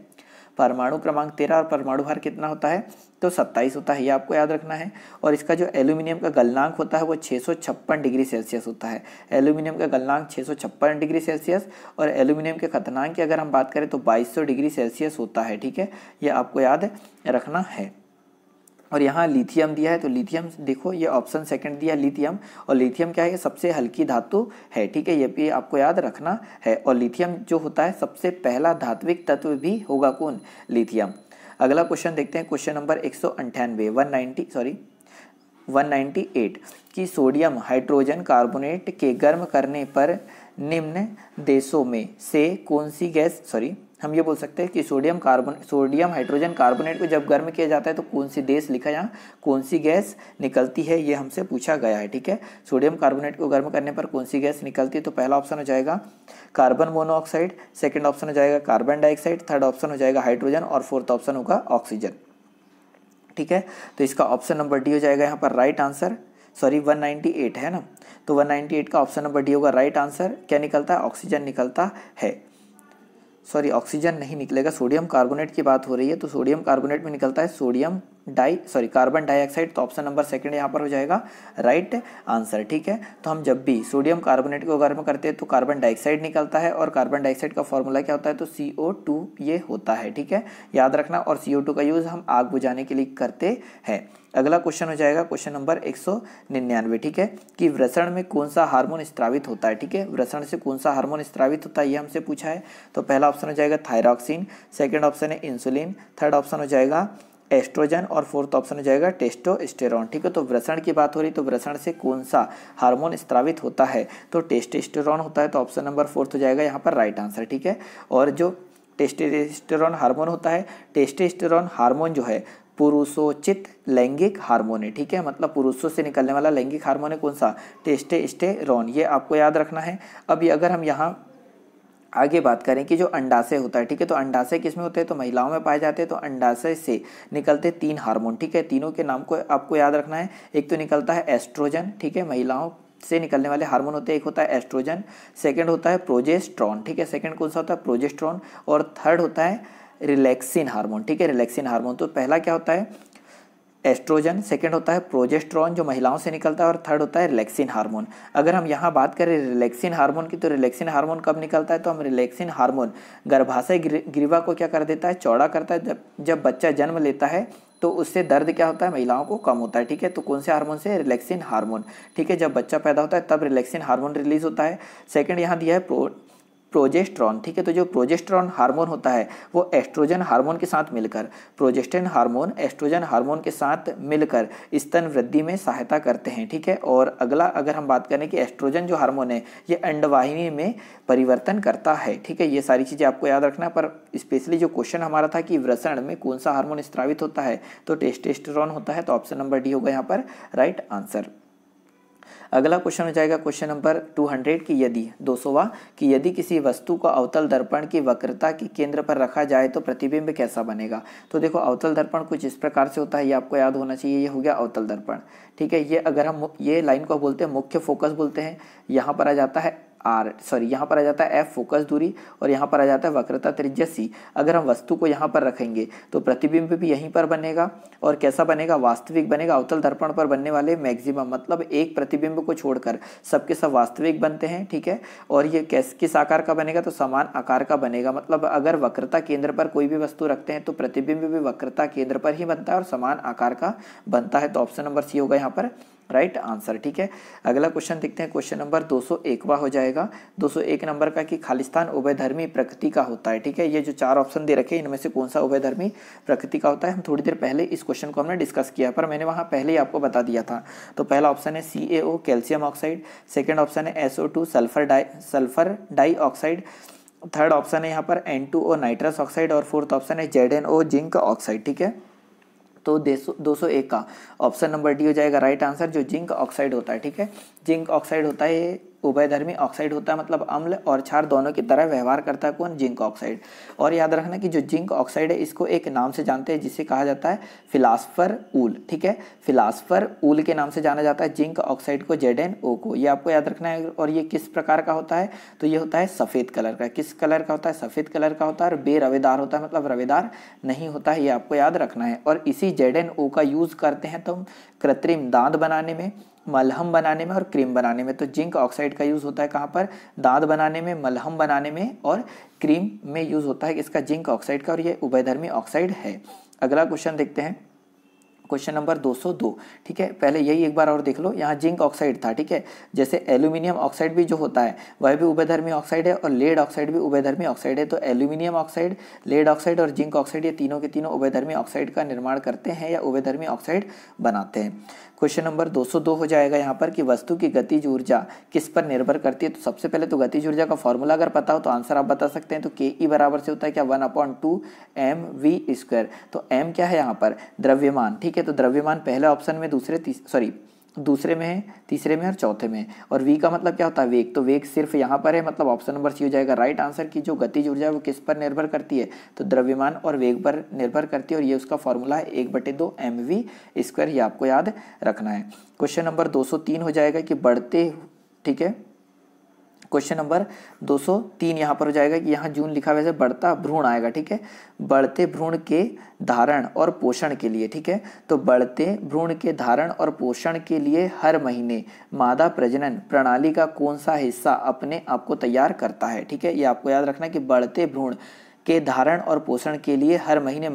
परमाणु क्रमांक 13 और परमाणु भार कितना होता है तो 27 होता है। ये आपको याद रखना है। और इसका जो एल्यूमिनियम का गलनांक होता है वो 656 डिग्री सेल्सियस होता है। एल्यूमिनियम का गलनांक 656 डिग्री सेल्सियस और एल्यूमिनियम के खतनांक की अगर हम बात करें तो 2200 डिग्री सेल्सियस होता है। ठीक है, ये आपको याद रखना है। और यहाँ लिथियम दिया है तो लिथियम देखो, ये ऑप्शन सेकंड दिया लिथियम, और लिथियम क्या है, सबसे हल्की धातु है। ठीक है, ये भी आपको याद रखना है। और लिथियम जो होता है सबसे पहला धात्विक तत्व भी होगा कौन, लिथियम। अगला क्वेश्चन देखते हैं। क्वेश्चन नंबर 198 कि सोडियम हाइड्रोजन कार्बोनेट के गर्म करने पर निम्न देशों में से कौन सी गैस, हम ये बोल सकते हैं कि सोडियम हाइड्रोजन कार्बोनेट को जब गर्म किया जाता है तो कौन सी देश लिखा, यहाँ कौन सी गैस निकलती है, ये हमसे पूछा गया है। ठीक है, सोडियम कार्बोनेट को गर्म करने पर कौन सी गैस निकलती है तो पहला ऑप्शन हो जाएगा कार्बन मोनोऑक्साइड, सेकंड ऑप्शन हो जाएगा कार्बन डाइऑक्साइड, थर्ड ऑप्शन हो जाएगा हाइड्रोजन और फोर्थ ऑप्शन होगा ऑक्सीजन। ठीक है, तो इसका ऑप्शन नंबर डी हो जाएगा यहाँ पर राइट आंसर। 198 है ना, तो 198 का ऑप्शन नंबर डी होगा राइट आंसर। क्या निकलता है, ऑक्सीजन निकलता है। ऑक्सीजन नहीं निकलेगा, सोडियम कार्बोनेट की बात हो रही है तो सोडियम कार्बोनेट में निकलता है कार्बन डाइऑक्साइड। तो ऑप्शन नंबर सेकंड यहाँ पर हो जाएगा राइट आंसर। ठीक है, तो हम जब भी सोडियम कार्बोनेट को गर्म करते हैं तो कार्बन डाइऑक्साइड निकलता है और कार्बन डाइऑक्साइड का फॉर्मूला क्या होता है तो CO2 ये होता है। ठीक है, याद रखना। और CO2 का यूज़ हम आग बुझाने के लिए करते हैं। अगला क्वेश्चन हो जाएगा क्वेश्चन नंबर 199। ठीक है, कि वृषण में कौन सा हार्मोन स्त्रावित होता है। ठीक है, वृषण से कौन सा हार्मोन स्त्रावित होता है ये हमसे पूछा है। तो पहला ऑप्शन हो जाएगा थायरॉक्सिन, सेकंड ऑप्शन है इंसुलिन, थर्ड ऑप्शन हो जाएगा एस्ट्रोजन और फोर्थ ऑप्शन हो जाएगा टेस्टोस्टेरोन। ठीक है, तो वृषण की बात हो रही तो वृषण से कौन सा हार्मोन स्त्रावित होता है तो टेस्टोस्टेरोन होता है। तो ऑप्शन नंबर फोर्थ हो जाएगा यहाँ पर राइट आंसर। ठीक है, और जो टेस्टोस्टेरोन हार्मोन होता है, टेस्टोस्टेरोन हार्मोन जो है पुरुषोचित लैंगिक हार्मोन है। ठीक है, मतलब पुरुषों से निकलने वाला लैंगिक हार्मोन है कौन सा, टेस्टोस्टेरोन। ये आपको याद रखना है। अब ये अगर हम यहाँ आगे बात करें कि जो अंडाशय होता है, ठीक है, तो अंडाशय किसमें होते हैं तो महिलाओं में पाए जाते हैं। तो अंडाशय से निकलते 3 हार्मोन। ठीक है, तीनों के नाम को आपको याद रखना है। एक तो निकलता है एस्ट्रोजन, ठीक है, महिलाओं से निकलने वाले हार्मोन होते हैं। एक होता है एस्ट्रोजन, सेकंड होता है प्रोजेस्ट्रॉन। ठीक है, सेकंड कौन सा होता है प्रोजेस्ट्रॉन, और थर्ड होता है रिलैक्सिन हार्मोन। ठीक है, रिलैक्सिन हार्मोन। तो पहला क्या होता है एस्ट्रोजन, सेकंड होता है प्रोजेस्ट्रॉन जो महिलाओं से निकलता है, और थर्ड होता है रिलैक्सिन हार्मोन। अगर हम यहाँ बात करें रिलैक्सिन हार्मोन की तो रिलैक्सिन हार्मोन कब निकलता है तो हम रिलैक्सिन हार्मोन गर्भाशय ग्रीवा को क्या कर देता है, चौड़ा करता है। जब बच्चा जन्म लेता है तो उससे दर्द क्या होता है, महिलाओं को कम होता है। ठीक है, तो कौन से हार्मोन से, रिलैक्सिन हार्मोन। ठीक है, जब बच्चा पैदा होता है तब रिलैक्सिन हार्मोन रिलीज होता है। सेकंड यहाँ दिया है प्रोजेस्ट्रॉन। ठीक है, तो जो प्रोजेस्ट्रॉन हार्मोन होता है वो एस्ट्रोजन हार्मोन के साथ मिलकर, प्रोजेस्टेरोन हार्मोन एस्ट्रोजन हार्मोन के साथ मिलकर स्तन वृद्धि में सहायता करते हैं। ठीक है, और अगला अगर हम बात करें कि एस्ट्रोजन जो हार्मोन है ये अंडवाहिनी में परिवर्तन करता है। ठीक है, ये सारी चीज़ें आपको याद रखना है। पर स्पेशली जो क्वेश्चन हमारा था कि वृषण में कौन सा हार्मोन स्रावित होता है तो टेस्टोस्टेरोन होता है। तो ऑप्शन नंबर डी होगा यहाँ पर राइट आंसर। अगला क्वेश्चन हो जाएगा क्वेश्चन नंबर 200 की यदि 200वां कि यदि किसी वस्तु को अवतल दर्पण की वक्रता के केंद्र पर रखा जाए तो प्रतिबिंब कैसा बनेगा। तो देखो अवतल दर्पण कुछ इस प्रकार से होता है, ये आपको याद होना चाहिए। ये हो गया अवतल दर्पण। ठीक है, ये अगर हम ये लाइन को बोलते हैं मुख्य फोकस बोलते हैं। यहाँ पर आ जाता है यहाँ पर आ जाता है एफ फोकस दूरी और यहाँ पर आ जाता है वक्रता त्रिज्या सी। अगर हम वस्तु को यहाँ पर रखेंगे तो प्रतिबिंब भी यहीं पर बनेगा और कैसा बनेगा, वास्तविक बनेगा। अवतल दर्पण पर बनने वाले मैक्सिमम मतलब एक प्रतिबिंब को छोड़कर सबके सब वास्तविक बनते हैं, ठीक है। और ये किस आकार का बनेगा, तो समान आकार का बनेगा। मतलब अगर वक्रता केंद्र पर कोई भी वस्तु रखते हैं तो प्रतिबिंब भी वक्रता केंद्र पर ही बनता है और समान आकार का बनता है। तो ऑप्शन नंबर सी होगा यहाँ पर राइट आंसर, ठीक है। अगला क्वेश्चन देखते हैं, क्वेश्चन नंबर 201वां हो जाएगा 201 नंबर का कि खालिस्तान उभयधर्मी प्रकृति का होता है, ठीक है। ये जो 4 ऑप्शन दे रखे हैं इनमें से कौन सा उभयधर्मी प्रकृति का होता है। हम थोड़ी देर पहले इस क्वेश्चन को हमने डिस्कस किया पर मैंने वहाँ पहले ही आपको बता दिया था। तो पहला ऑप्शन है CaO calcium oxide, second option है SO2 sulphur dioxide, third option है यहाँ पर N2O नाइट्रस ऑक्साइड और फोर्थ ऑप्शन है ZnO जिंक ऑक्साइड, ठीक है। तो 201 का ऑप्शन नंबर डी हो जाएगा राइट आंसर, जो जिंक ऑक्साइड होता है, ठीक है। जिंक ऑक्साइड होता है, ये उभयधर्मी ऑक्साइड होता है, मतलब अम्ल और क्षार दोनों की तरह व्यवहार करता है कौन, जिंक ऑक्साइड। और याद रखना कि जो जिंक ऑक्साइड है इसको एक नाम से जानते हैं जिसे कहा जाता है फिलास्फर ऊल, ठीक है। फिलास्फर ऊल के नाम से जाना जाता है जिंक ऑक्साइड को, ZnO को, ये आपको याद रखना है। और ये किस प्रकार का होता है, तो ये होता है सफ़ेद कलर का। किस कलर का होता है, सफ़ेद कलर का होता है और बेरवेदार होता है, मतलब रवेदार नहीं होता है, ये आपको याद रखना है। और इसी ZnO का यूज़ करते हैं तो कृत्रिम दांत बनाने में, मलहम बनाने में और क्रीम बनाने में। तो जिंक ऑक्साइड का यूज़ होता है कहाँ पर, दांत बनाने में, मलहम बनाने में और क्रीम में यूज़ होता है इसका जिंक ऑक्साइड का, और ये उभयधर्मी ऑक्साइड है। अगला क्वेश्चन देखते हैं, क्वेश्चन नंबर 202, ठीक है। पहले यही एक बार और देख लो, यहाँ जिंक ऑक्साइड था, ठीक है। जैसे एल्यूमिनियम ऑक्साइड भी जो होता है वह भी उभयधर्मी ऑक्साइड है और लेड ऑक्साइड भी उभयधर्मी ऑक्साइड है। तो एल्यूमिनियम ऑक्साइड, लेड ऑक्साइड और जिंक ऑक्साइड ये तीनों के तीनों उभयधर्मी ऑक्साइड का निर्माण करते हैं या उभयधर्मी ऑक्साइड बनाते हैं। क्वेश्चन नंबर 202 हो जाएगा यहाँ पर कि वस्तु की गतिज ऊर्जा किस पर निर्भर करती है। तो सबसे पहले तो गतिज ऊर्जा का फॉर्मूला अगर पता हो तो आंसर आप बता सकते हैं। तो के बराबर से होता है क्या, 1/2 mv²। तो m क्या है यहाँ पर, द्रव्यमान, ठीक है। तो द्रव्यमान पहले ऑप्शन में, दूसरे में है, तीसरे में और चौथे में। और v का मतलब क्या होता है, वेग। तो वेग सिर्फ यहाँ पर है, मतलब ऑप्शन नंबर सी हो जाएगा राइट आंसर की जो गतिज ऊर्जा है वो किस पर निर्भर करती है, तो द्रव्यमान और वेग पर निर्भर करती है। और ये उसका फॉर्मूला है 1/2 mv², ये आपको याद रखना है। क्वेश्चन नंबर 203 हो जाएगा कि बढ़ते, ठीक है। क्वेश्चन नंबर 203 यहाँ पर हो जाएगा कि यहाँ जून लिखा वैसे बढ़ता भ्रूण आएगा, ठीक है। बढ़ते भ्रूण के धारण और पोषण के लिए, ठीक है। तो बढ़ते भ्रूण के धारण और पोषण के लिए हर महीने मादा प्रजनन प्रणाली का कौन सा हिस्सा अपने आप को तैयार करता है, ठीक है। ये आपको याद रखना है कि बढ़ते भ्रूण के धारण और पोषण के लिए हर महीने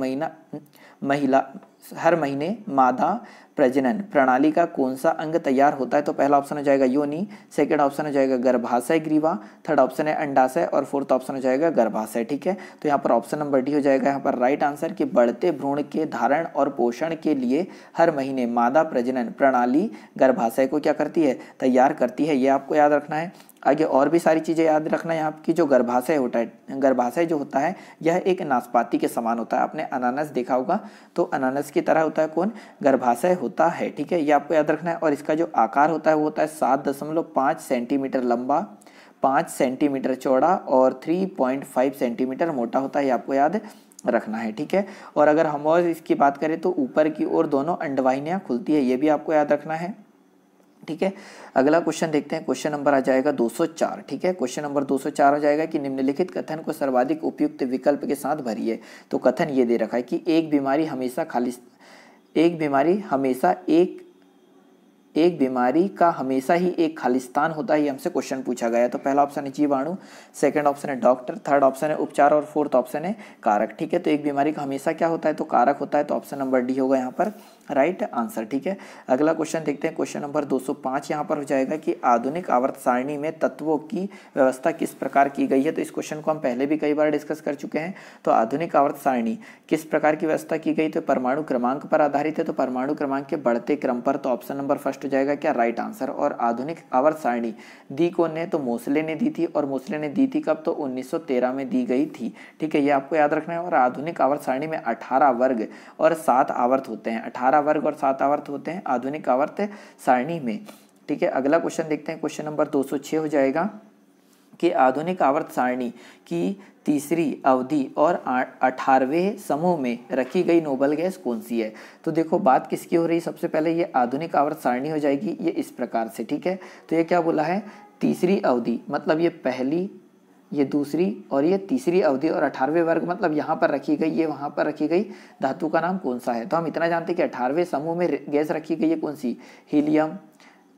मादा प्रजनन प्रणाली का कौन सा अंग तैयार होता है। तो पहला ऑप्शन हो जाएगा योनि, सेकंड ऑप्शन हो जाएगा गर्भाशय ग्रीवा, थर्ड ऑप्शन है अंडाशय और फोर्थ ऑप्शन हो जाएगा गर्भाशय, ठीक है। तो यहाँ पर ऑप्शन नंबर डी हो जाएगा यहाँ पर राइट आंसर कि बढ़ते भ्रूण के धारण और पोषण के लिए हर महीने मादा प्रजनन प्रणाली गर्भाशय को क्या करती है, तैयार करती है। ये आपको याद रखना है। आगे और भी सारी चीज़ें याद रखना है यहाँ की। जो गर्भाशय होता है, गर्भाशय जो होता है यह एक नाशपाती के समान होता है। आपने अनानास देखा होगा, तो अनानास की तरह होता है कौन, गर्भाशय होता है, ठीक है। ये आपको याद रखना है। और इसका जो आकार होता है वो होता है 7.5 सेंटीमीटर लंबा, 5 सेंटीमीटर चौड़ा और 3.5 सेंटीमीटर मोटा होता है। ये आपको याद रखना है, ठीक है। और अगर हम और इसकी बात करें तो ऊपर की ओर दोनों अंडवाहिनियाँ खुलती है, ये भी आपको याद रखना है, ठीक है। अगला क्वेश्चन देखते हैं, क्वेश्चन नंबर आ जाएगा 204, ठीक है। क्वेश्चन नंबर 204 हो जाएगा कि निम्नलिखित कथन को सर्वाधिक उपयुक्त विकल्प के साथ भरिए। तो कथन ये दे रखा है कि एक बीमारी का हमेशा ही एक खालिस्तान होता है, ये हमसे क्वेश्चन पूछा गया है। तो पहला ऑप्शन है जीवाणु, सेकंड ऑप्शन है डॉक्टर, थर्ड ऑप्शन है उपचार और फोर्थ ऑप्शन है कारक, ठीक है। तो एक बीमारी का हमेशा क्या होता है, तो कारक होता है। तो ऑप्शन नंबर डी होगा यहाँ पर राइट आंसर, ठीक है। अगला क्वेश्चन देखते हैं, क्वेश्चन नंबर 205 यहाँ पर हो जाएगा कि आधुनिक आवर्त सारणी में तत्वों की व्यवस्था किस प्रकार की गई है। तो इस क्वेश्चन को हम पहले भी कई बार डिस्कस कर चुके हैं। तो आधुनिक आवर्त सारणी किस प्रकार की व्यवस्था की गई, तो परमाणु क्रमांक पर आधारित है। तो परमाणु क्रमांक के बढ़ते क्रम पर, तो ऑप्शन नंबर फर्स्ट हो जाएगा क्या, राइट आंसर। और आधुनिक आवर्त सारणी दी कौन ने, तो मोसले ने दी थी। और मोसले ने दी थी कब, तो 1913 में दी गई थी, ठीक है। ये आपको याद रखना है। और आधुनिक आवर्त सारणी में 18 वर्ग और 7 आवर्त होते हैं, 18 वर्ग और 7 आवर्त होते हैं आधुनिक आवर्त सारणी में, ठीक है। अगला क्वेश्चन देखते हैं, क्वेश्चन नंबर 206 हो जाएगा कि आधुनिक आवर्त सारणी की तीसरी अवधि और 18वें समूह में रखी गई नोबल गैस कौन सी है। तो देखो बात किसकी हो रही है, सबसे पहले ये आधुनिक आवर्त सारणी हो जाएगी ये इस प्रकार से, ठीक है। तो ये क्या बोला है तीसरी अवधि मतलब ये पहली, ये दूसरी और ये तीसरी अवधि, और 18वें वर्ग मतलब यहाँ पर रखी गई, ये वहाँ पर रखी गई धातु का नाम कौन सा है। तो हम इतना जानते हैं कि 18वें समूह में गैस रखी गई है कौन सी, हीलियम,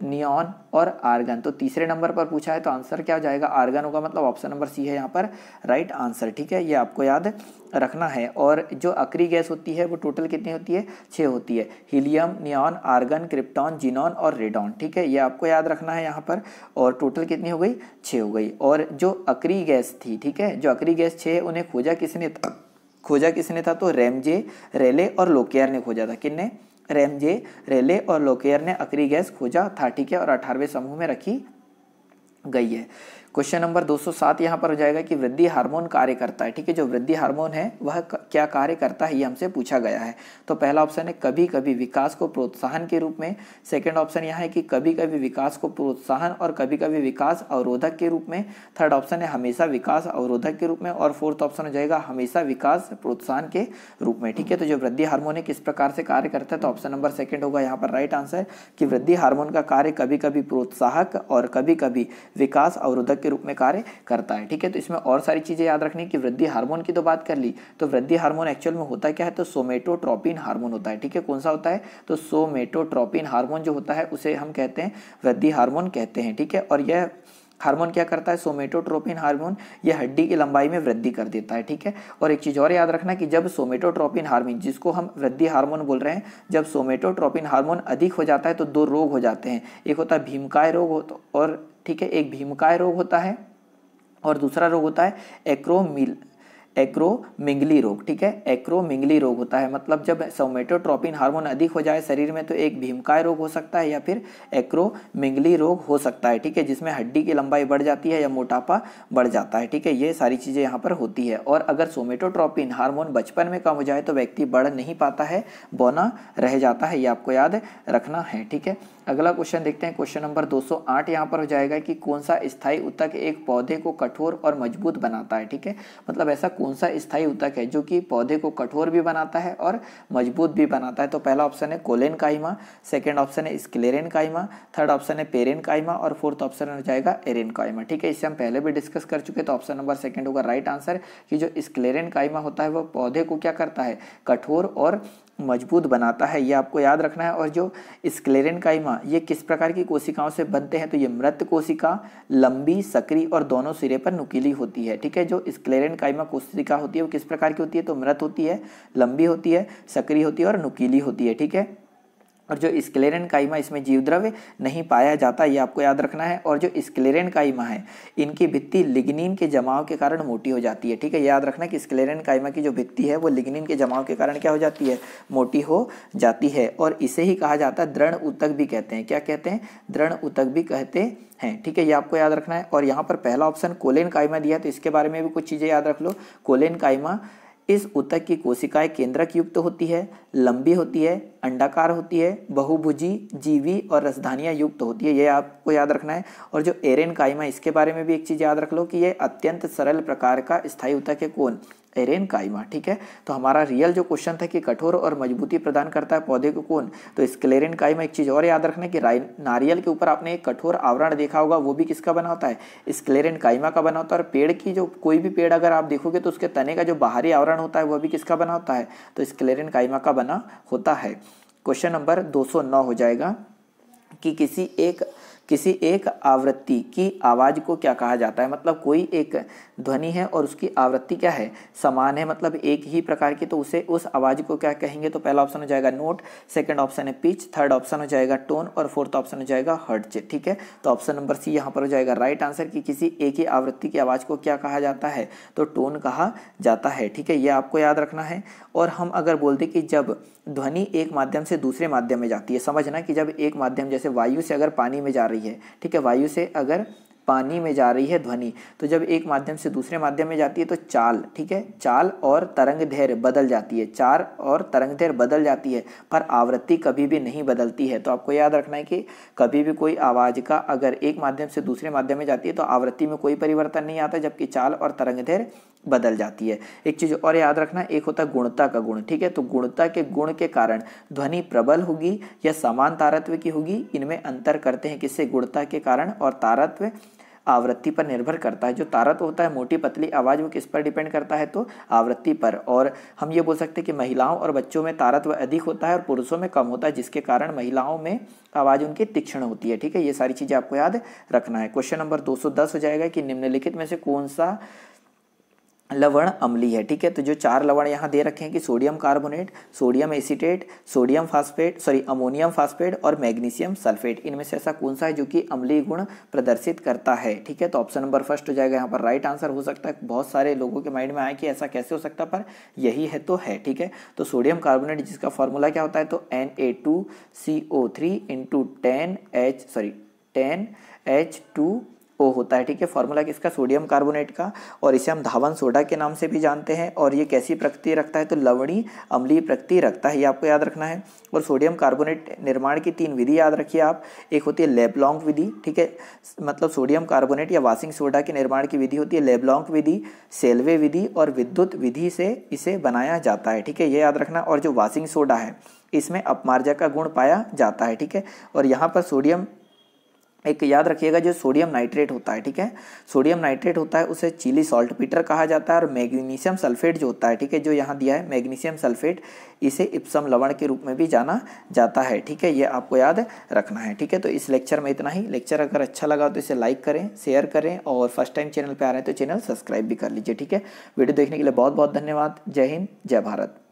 नियॉन और आर्गन। तो तीसरे नंबर पर पूछा है तो आंसर क्या हो जाएगा, आर्गन होगा, मतलब ऑप्शन नंबर सी है यहाँ पर राइट आंसर। ठीक है, ये आपको याद रखना है। और जो अक्रिय गैस होती है वो टोटल कितनी होती है, 6 होती है, helium, neon, argon, krypton, xenon और रेडॉन। ठीक है, ये आपको याद रखना है यहाँ पर। और टोटल कितनी हो गई, 6 हो गई। और जो अक्रिय गैस थी, ठीक है, जो अक्रिय गैस 6 उन्हें खोजा किसने था, तो रैमजे, रेले और लोकेयर ने खोजा था। किसने, रैमजे, रेले और लोकेयर ने अक्रिय गैस खोजा था। ठीक है, और 18वें समूह में रखी गई है। क्वेश्चन नंबर 207 यहाँ पर हो जाएगा कि वृद्धि हार्मोन कार्य करता है। ठीक है, जो वृद्धि हार्मोन है वह क्या कार्य करता है, ये हमसे पूछा गया है। तो पहला ऑप्शन है कभी कभी विकास को प्रोत्साहन के रूप में, सेकंड ऑप्शन यहाँ है कि कभी कभी विकास को प्रोत्साहन और कभी कभी विकास अवरोधक के रूप में, थर्ड ऑप्शन है हमेशा विकास अवरोधक के रूप में, और फोर्थ ऑप्शन हो जाएगा हमेशा विकास प्रोत्साहन के रूप में। ठीक है, तो जो वृद्धि हार्मोन है किस प्रकार से कार्य करता है, तो ऑप्शन नंबर सेकंड होगा यहाँ पर राइट आंसर, कि वृद्धि हार्मोन का कार्य कभी कभी प्रोत्साहक और कभी कभी विकास अवरोधक के रूप में कार्य करता है। ठीक है, तो इसमें और सारी चीजें याद रखनी कि वृद्धि हार्मोन की तो बात कर ली, तो वृद्धि हार्मोन एक्चुअल में होता क्या है, तो सोमेटोट्रोपिन हार्मोन होता है। ठीक है, कौन सा होता है, तो सोमेटोट्रोपिन हार्मोन जो होता है उसे हम कहते हैं वृद्धि हार्मोन कहते हैं। ठीक है, और यह हार्मोन क्या करता है, सोमेटोट्रोपिन हार्मोन, यह हड्डी की लंबाई में वृद्धि कर देता है। ठीक है, और एक चीज और याद रखना कि जब सोमेटोट्रोपिन हार्मोन, जिसको हम वृद्धि हार्मोन बोल रहे हैं, जब सोमेटोट्रोपिन हार्मोन अधिक हो जाता है तो 2 रोग हो जाते हैं। एक होता है भीमकाय रोग और ठीक है, एक भीमकाय रोग होता है और दूसरा रोग होता है एक्रोमिंगली रोग। ठीक है, एक्रोमिंगली रोग होता है, मतलब जब सोमेटोट्रोपिन हार्मोन अधिक हो जाए शरीर में तो एक भीमकाय रोग हो सकता है या फिर एक्रोमिंगली रोग हो सकता है। ठीक है, जिसमें हड्डी की लंबाई बढ़ जाती है या मोटापा बढ़ जाता है। ठीक है, ये सारी चीजें यहाँ पर होती है। और अगर सोमेटोट्रोपिन हार्मोन बचपन में कम हो जाए तो व्यक्ति बढ़ नहीं पाता है, बौना रह जाता है, ये आपको याद रखना है। ठीक है, अगला क्वेश्चन देखते हैं, क्वेश्चन नंबर 208 यहाँ पर हो जाएगा कि कौन सा स्थायी ऊतक एक पौधे को कठोर और मजबूत बनाता है। ठीक है, मतलब ऐसा कौन सा स्थायी ऊतक है जो कि पौधे को कठोर भी बनाता है और मजबूत भी बनाता है। तो पहला ऑप्शन है कोलेनकाइमा, सेकंड ऑप्शन है स्क्लेरेनकाइमा, थर्ड ऑप्शन है पेरेनकाइमा और फोर्थ ऑप्शन हो जाएगा एरेनकाइमा। ठीक है, इसे हम पहले भी डिस्कस कर चुके, तो ऑप्शन नंबर सेकंड होगा राइट आंसर, कि जो स्क्लेरेनकाइमा होता है वह पौधे को क्या करता है, कठोर और मजबूत बनाता है, ये आपको याद रखना है। और जो स्क्लेरेनकाइमा ये किस प्रकार की कोशिकाओं से बनते हैं, तो ये मृत कोशिका, लंबी, सक्रिय और दोनों सिरे पर नुकीली होती है। ठीक है, जो स्क्लेरेनकाइमा कोशिका होती है वो किस प्रकार की होती है, तो मृत होती है, लंबी होती है, सक्रिय होती है और नुकीली होती है। ठीक है, और जो स्क्लेरेनकाइमा इसमें जीवद्रव्य नहीं पाया जाता, ये आपको याद रखना है। और जो स्क्लेरेनकाइमा है इनकी भित्ति लिग्निन के जमाव के कारण मोटी हो जाती है। ठीक है, याद रखना कि स्क्लेरेनकाइमा की जो भित्ति है वो लिग्निन के जमाव के कारण क्या हो जाती है, मोटी हो जाती है। और इसे ही कहा जाता है दृढ़ ऊतक भी कहते हैं। क्या कहते हैं, दृढ़ ऊतक भी कहते हैं। ठीक है, ये आपको याद रखना है। और यहाँ पर पहला ऑप्शन कोलेनकाइमा दिया, तो इसके बारे में भी कुछ चीजें याद रख लो। कोलेनकाइमा इस ऊतक की कोशिकाएं केंद्रक युक्त होती है, लंबी होती है, अंडाकार होती है, बहुभुजी, जीवी और रसधानियां युक्त होती है, ये आपको याद रखना है। और जो एरेनकाइमा, इसके बारे में भी एक चीज याद रख लो कि ये अत्यंत सरल प्रकार का स्थायी ऊतक है। कौन, एरेनकाइमा। ठीक है, तो हमारा रियल जो क्वेश्चन था कि कठोर और मजबूती प्रदान करता है पौधे को कौन, तो स्क्लेरेनकाइमा। एक चीज और याद रखना कि नारियल के ऊपर आपने एक कठोर आवरण देखा होगा, वो भी किसका बना होता है, स्क्लेरेनकाइमा का बना होता है। और पेड़ की जो कोई भी पेड़ अगर आप देखोगे तो उसके तने का जो बाहरी आवरण होता है वह भी किसका बना होता है, तो स्क्लेरेनकाइमा का बना होता है। क्वेश्चन नंबर 209 हो जाएगा कि किसी एक आवृत्ति की आवाज को क्या कहा जाता है, मतलब कोई एक ध्वनि है और उसकी आवृत्ति क्या है, समान है, मतलब एक ही प्रकार की, तो उसे उस आवाज को क्या कहेंगे, तो पहला ऑप्शन हो जाएगा नोट, सेकंड ऑप्शन है पिच, थर्ड ऑप्शन हो जाएगा टोन और फोर्थ ऑप्शन हो जाएगा हर्ट्ज। ठीक है, तो ऑप्शन नंबर सी यहाँ पर हो जाएगा राइट आंसर, कि किसी एक ही आवृत्ति की आवाज को क्या कहा जाता है, तो टोन कहा जाता है। ठीक है, ये आपको याद रखना है। और हम अगर बोलते कि जब ध्वनि एक माध्यम से दूसरे माध्यम में जाती है, समझना कि जब एक माध्यम जैसे वायु से अगर पानी में जा रही है, ठीक है, वायु से अगर पानी में जा रही है ध्वनि। तो जब एक माध्यम से दूसरे माध्यम में जाती है तो चाल, ठीक है, चाल और तरंग दैर्घ्य बदल जाती है, चाल और तरंग दैर्घ्य बदल जाती है, पर आवृत्ति कभी भी नहीं बदलती है। तो आपको याद रखना है कि कभी भी कोई आवाज़ का अगर एक माध्यम से दूसरे माध्यम में जाती है तो आवृत्ति में कोई परिवर्तन नहीं आता, जबकि चाल और तरंग दैर्घ्य बदल जाती है। एक चीज़ और याद रखना, एक होता है गुणता का गुण, ठीक है, तो गुणता के गुण के कारण ध्वनि प्रबल होगी या समान तारत्व की होगी, इनमें अंतर करते हैं किससे, गुणता के कारण, और तारत्व आवृत्ति पर निर्भर करता है। जो तारत्व होता है मोटी पतली आवाज़, वो किस पर डिपेंड करता है, तो आवृत्ति पर। और हम ये बोल सकते हैं कि महिलाओं और बच्चों में तारत्व अधिक होता है और पुरुषों में कम होता है, जिसके कारण महिलाओं में आवाज़ उनकी तीक्ष्ण होती है, ठीक है। ये सारी चीज़ें आपको याद रखना है। क्वेश्चन नंबर 210 हो जाएगा कि निम्नलिखित में से कौन सा लवण अम्लीय है, ठीक है। तो जो 4 लवण यहाँ दे रखे हैं कि sodium carbonate, sodium acetate, sodium phosphate, ammonium phosphate और मैग्नीशियम सल्फेट, इनमें से ऐसा कौन सा है जो कि अम्लीय गुण प्रदर्शित करता है, ठीक है। तो ऑप्शन नंबर फर्स्ट हो जाएगा यहाँ पर राइट आंसर। हो सकता है बहुत सारे लोगों के माइंड में आए कि ऐसा कैसे हो सकता है, पर यही है तो है, ठीक है। तो सोडियम कार्बोनेट जिसका फॉर्मूला क्या होता है, तो Na2CO3 इंटू 10H2O होता है, ठीक है, फॉर्मूला किसका, सोडियम कार्बोनेट का। और इसे हम धावन सोडा के नाम से भी जानते हैं। और ये कैसी प्रकृति रखता है, तो लवणीय अम्लीय प्रकृति रखता है, ये आपको याद रखना है। और सोडियम कार्बोनेट निर्माण की 3 विधि याद रखिए आप। एक होती है लेब्लॉन्क विधि, ठीक है, मतलब सोडियम कार्बोनेट या वाशिंग सोडा के निर्माण की विधि होती है लेब्लॉन्क विधि, सेल्वे विधि और विद्युत विधि से इसे बनाया जाता है, ठीक है, ये याद रखना। और जो वाशिंग सोडा है इसमें अपमार्जक का गुण पाया जाता है, ठीक है। और यहाँ पर सोडियम, एक याद रखिएगा, जो सोडियम नाइट्रेट होता है, ठीक है, सोडियम नाइट्रेट होता है उसे चिली सॉल्ट पीटर कहा जाता है। और मैग्नीशियम सल्फेट जो होता है, ठीक है, जो यहाँ दिया है मैग्नीशियम सल्फेट, इसे इप्सम लवण के रूप में भी जाना जाता है, ठीक है, ये आपको याद रखना है, ठीक है। तो इस लेक्चर में इतना ही। लेक्चर अगर अच्छा लगा तो इसे लाइक करें, शेयर करें, और फर्स्ट टाइम चैनल पर आ रहे हैं तो चैनल सब्सक्राइब भी कर लीजिए, ठीक है। वीडियो देखने के लिए बहुत बहुत धन्यवाद। जय हिंद, जय भारत।